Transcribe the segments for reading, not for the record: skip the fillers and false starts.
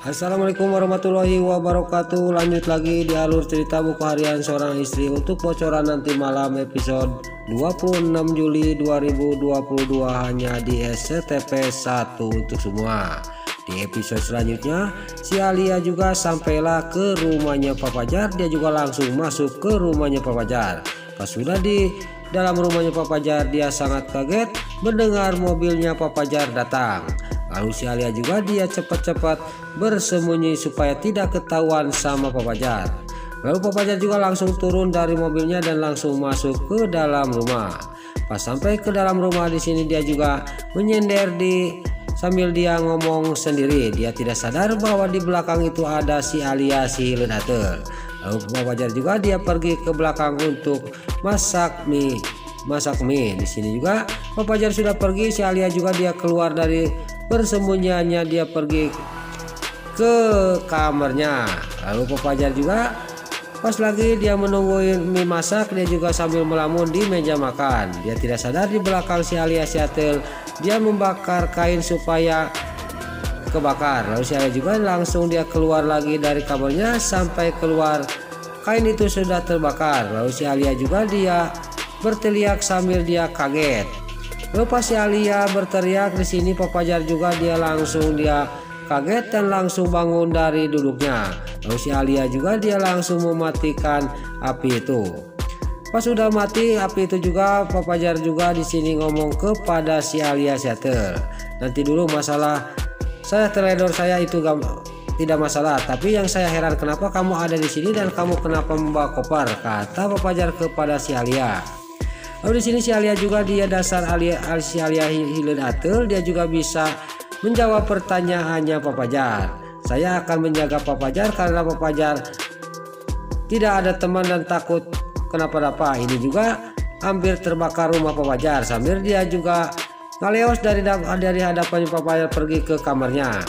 Assalamualaikum warahmatullahi wabarakatuh. Lanjut lagi di alur cerita buku harian seorang istri untuk bocoran nanti malam episode 26 Juli 2022 hanya di SCTV 1 untuk semua. Di episode selanjutnya si Alia juga sampailah ke rumahnya Pak Fajar. Dia juga langsung masuk ke rumahnya Pak Fajar. Pas sudah di dalam rumahnya Pak Fajar, dia sangat kaget mendengar mobilnya Pak Fajar datang. Lalu si Alia juga dia cepat-cepat bersembunyi supaya tidak ketahuan sama Pak Fajar. Lalu Pak Fajar juga langsung turun dari mobilnya dan langsung masuk ke dalam rumah. Pas sampai ke dalam rumah di sini dia juga menyender sambil dia ngomong sendiri. Dia tidak sadar bahwa di belakang itu ada si Alia si Ledater. Lalu Pak Fajar juga dia pergi ke belakang untuk masak mie. Di sini juga Pak Fajar sudah pergi, si Alia juga dia keluar dari persembunyiannya, dia pergi ke kamarnya. Lalu Pak Fajar juga pas lagi dia menunggu mie masak, dia juga sambil melamun di meja makan. Dia tidak sadar di belakang si Alia Siatel dia membakar kain supaya kebakar. Lalu si Alia juga langsung dia keluar lagi dari kamarnya, sampai keluar kain itu sudah terbakar. Lalu si Alia juga dia berteriak sambil dia kaget. Lalu pas si Alia berteriak di sini Pak Fajar juga dia langsung dia kaget dan langsung bangun dari duduknya. Lalu si Alia juga dia langsung mematikan api itu. Pas sudah mati api itu juga Pak Fajar juga di sini ngomong kepada si Alia Siater, nanti dulu masalah saya teledor saya itu tidak masalah, tapi yang saya heran kenapa kamu ada di sini dan kamu kenapa membawa koper, kata Pak Fajar kepada si Alia. Lalu di sini si Alia juga dia dasar si Alia Hilen Atel dia juga bisa menjawab pertanyaannya Pak Fajar. Saya akan menjaga Pak Fajar karena Pak Fajar tidak ada teman dan takut kenapa-napa. Ini juga hampir terbakar rumah Pak Fajar, sambil dia juga ngaleos dari hadapan Pak Fajar pergi ke kamarnya.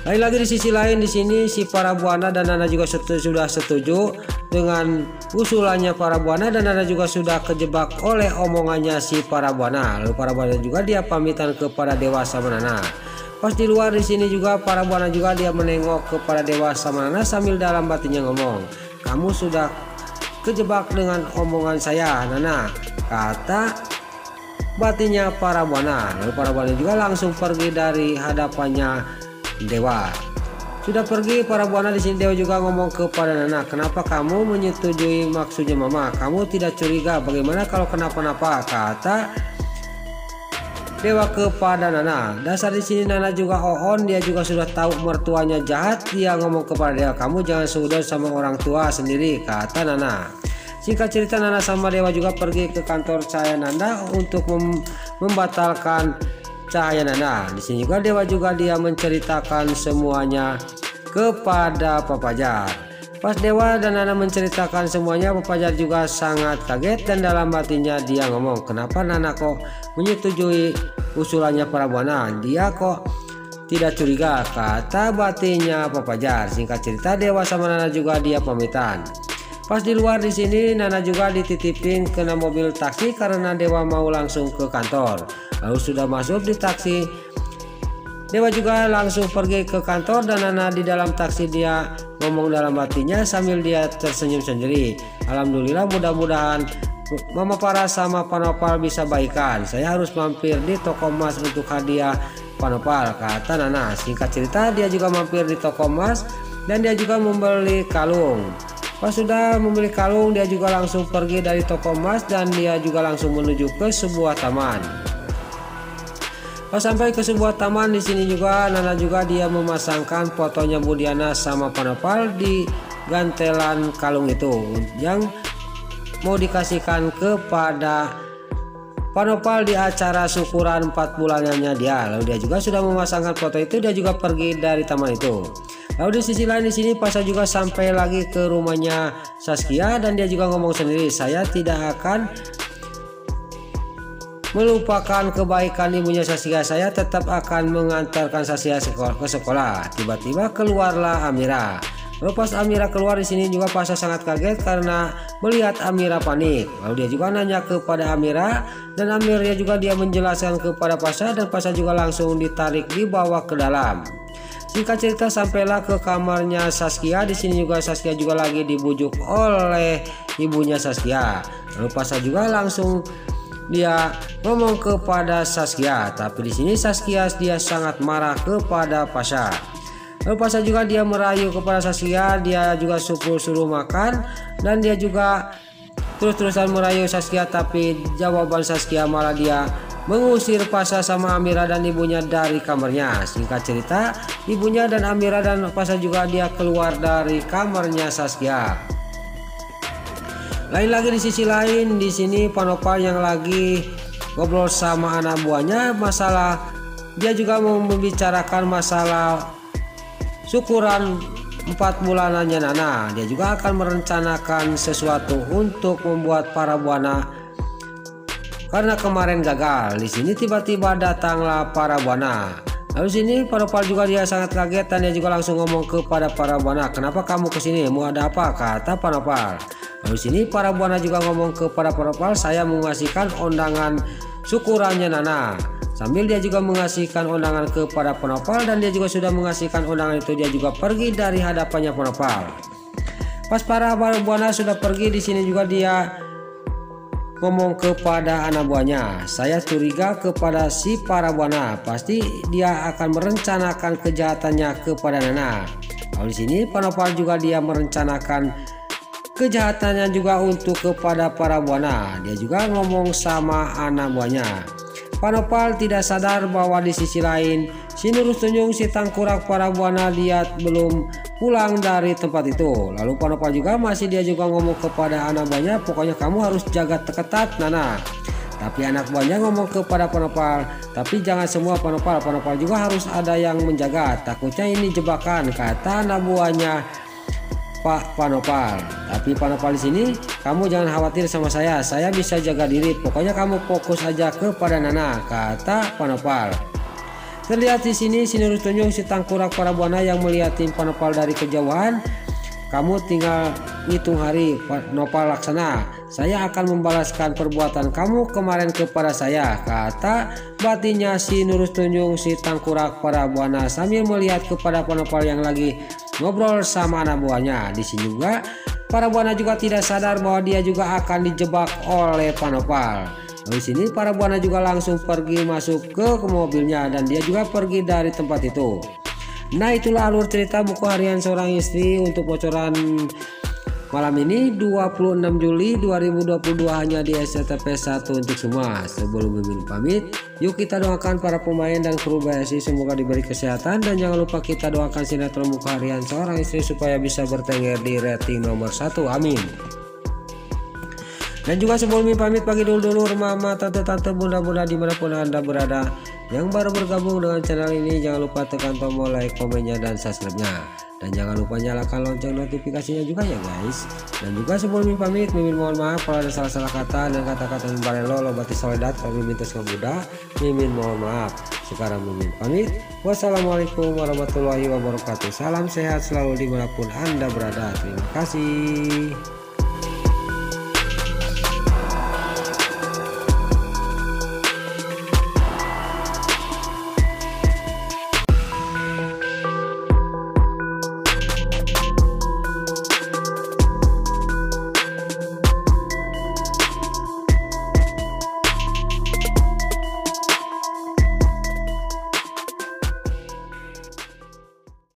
Lagi di sisi lain di sini si para buana dan Nana juga sudah setuju dengan usulannya para buana, dan Nana juga sudah kejebak oleh omongannya si para buana. Lalu para buana juga dia pamitan kepada Dewa sama Nana. Pas di luar di sini juga para buana juga dia menengok kepada Dewa sama Nana sambil dalam batinnya ngomong, kamu sudah kejebak dengan omongan saya Nana, kata batinnya para buana. Lalu para buana juga langsung pergi dari hadapannya Dewa. Sudah pergi para buana di sini Dewa juga ngomong kepada Nana, kenapa kamu menyetujui maksudnya mama? Kamu tidak curiga bagaimana kalau kenapa-napa? Kata Dewa kepada Nana. Dasar di sini Nana juga on, dia juga sudah tahu mertuanya jahat. Dia ngomong kepada Dewa, kamu jangan sudut sama orang tua sendiri, kata Nana. Singkat cerita Nana sama Dewa juga pergi ke kantor Cahaya Nanda untuk membatalkan Cahaya Nanda. Di sini juga Dewa juga dia menceritakan semuanya kepada Pak Fajar. Pas Dewa dan Nana menceritakan semuanya, Pak Fajar juga sangat kaget dan dalam hatinya dia ngomong, kenapa Nana kok menyetujui usulannya para buana? Dia kok tidak curiga, kata batinnya Pak Fajar. Singkat cerita Dewa sama Nana juga dia pamitan. Pas di luar di sini Nana juga dititipin kena mobil taksi karena Dewa mau langsung ke kantor. Lalu sudah masuk di taksi, Dewa juga langsung pergi ke kantor dan Nana di dalam taksi dia ngomong dalam hatinya sambil dia tersenyum sendiri. Alhamdulillah, mudah-mudahan Mama Paras sama Panopal bisa baikan. Saya harus mampir di toko emas untuk hadiah Panopal, kata Nana. Singkat cerita dia juga mampir di toko emas dan dia juga membeli kalung. Pas sudah membeli kalung dia juga langsung pergi dari toko emas dan dia juga langsung menuju ke sebuah taman. Pas sampai ke sebuah taman di sini juga Nana juga dia memasangkan fotonya Budiana sama Panopal di gantelan kalung itu yang mau dikasihkan kepada Panopal di acara syukuran 4 bulanannya dia. Lalu dia juga sudah memasangkan foto itu, dia juga pergi dari taman itu. Lalu di sisi lain di sini Pasha juga sampai lagi ke rumahnya Saskia dan dia juga ngomong sendiri, saya tidak akan melupakan kebaikan ibunya Saskia, saya tetap akan mengantarkan Saskia ke sekolah. Tiba-tiba keluarlah Amira. Lalu pas Amira keluar di sini juga Pasha sangat kaget karena melihat Amira panik. Lalu dia juga nanya kepada Amira dan Amira juga dia menjelaskan kepada Pasha dan Pasha juga langsung ditarik dibawa ke dalam. Singkat cerita sampailah ke kamarnya Saskia. Di sini juga Saskia juga lagi dibujuk oleh ibunya Saskia. Lalu Pasha juga langsung dia ngomong kepada Saskia, tapi di sini Saskia dia sangat marah kepada Pasha. Lalu Pasha juga dia merayu kepada Saskia, dia juga suruh makan dan dia juga terus-terusan merayu Saskia, tapi jawaban Saskia malah dia mengusir Pasha sama Amira dan ibunya dari kamarnya. Singkat cerita, ibunya dan Amira dan Pasha juga dia keluar dari kamarnya Saskia. Lain lagi di sisi lain, di sini Panopal yang lagi ngobrol sama anak buahnya masalah, dia juga mau membicarakan masalah syukuran 4 bulanannya Nana. Dia juga akan merencanakan sesuatu untuk membuat para buana karena kemarin gagal. Di sini tiba-tiba datanglah para buana. Lalu sini Panopal juga dia sangat kaget dan dia juga langsung ngomong kepada para buana, "Kenapa kamu kesini? Mau ada apa?" kata Panopal. Lalu sini para buana juga ngomong kepada Panopal, "Saya mengasihkan undangan syukurannya Nana." Sambil dia juga mengasihkan undangan kepada Panopal dan dia juga sudah mengasihkan undangan itu, dia juga pergi dari hadapannya Panopal. Pas para buana sudah pergi, di sini juga dia ngomong kepada anak buahnya, "Saya curiga kepada si para buana, pasti dia akan merencanakan kejahatannya kepada Nana." Lalu di sini Panopal juga dia merencanakan kejahatannya juga untuk kepada para buana. Dia juga ngomong sama anak buahnya. Panopal tidak sadar bahwa di sisi lain si Nurus Tunjung si tangkurak para buana dia belum pulang dari tempat itu. Lalu Panopal juga masih dia juga ngomong kepada anak buahnya, "Pokoknya kamu harus jaga ketat Nana." Tapi anak buahnya ngomong kepada Panopal, "Tapi jangan semua Panopal juga harus ada yang menjaga, takutnya ini jebakan," kata anak buahnya Pak Panopal. Tapi Panopal di sini, "Kamu jangan khawatir sama saya bisa jaga diri, pokoknya kamu fokus aja kepada Nana," kata Panopal. Terlihat di sini si Nurus Tunjung si tangkurak para buana yang melihatin Panopal dari kejauhan. "Kamu tinggal hitung hari Panopal laksana, saya akan membalaskan perbuatan kamu kemarin kepada saya," kata batinnya si Nurus Tunjung si tangkurak para buana sambil melihat kepada Panopal yang lagi ngobrol sama anak buahnya. Di sini juga para buana juga tidak sadar bahwa dia juga akan dijebak oleh Panopal. Di sini para buana juga langsung pergi masuk ke mobilnya dan dia juga pergi dari tempat itu. Nah, itulah alur cerita buku harian seorang istri untuk bocoran malam ini 26 Juli 2022 hanya di SCTP 1 untuk semua. Sebelum Mimin pamit, yuk kita doakan para pemain dan kru BSI semoga diberi kesehatan, dan jangan lupa kita doakan sinetron buku harian seorang istri supaya bisa bertengger di rating nomor 1. Amin. Dan juga sebelum Mimin pamit, pagi dulu mama, tante, bunda dimanapun anda berada yang baru bergabung dengan channel ini, jangan lupa tekan tombol like, komennya, dan subscribe-nya. Dan jangan lupa nyalakan lonceng notifikasinya juga ya guys. Dan juga sebelum Mimin pamit, Mimin mohon maaf kalau ada salah-salah kata dan kata-kata yang barelo bati soledat kalau Mimin terus Buddha. Mimin mohon maaf. Sekarang Mimin pamit. Wassalamualaikum warahmatullahi wabarakatuh. Salam sehat selalu dimanapun anda berada. Terima kasih.